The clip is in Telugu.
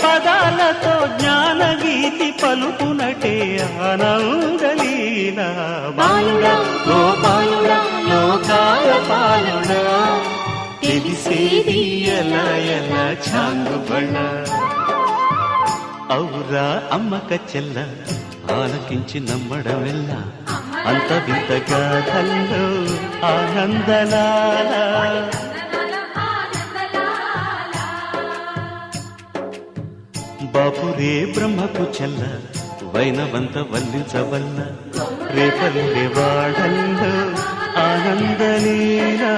పదాలతో జ్ఞానగీతి పలుకునటే ఆనందలీలా బాలుడా గోపాలుడా లోకాల పాలుడా తెలిసేది ఎలా ఎలా చాంగుబళ్ళ ఔరా అమ్మక చెల్ల ఆలకించి నమ్మడమెల్ల అంత వింత గాథల్లో ఆనందలాల బాపురే బ్రహ్మకు చెల్ల వైనవంత వల్లించవల్ల రేపల్లె వాడల్లో ఆనందలీలా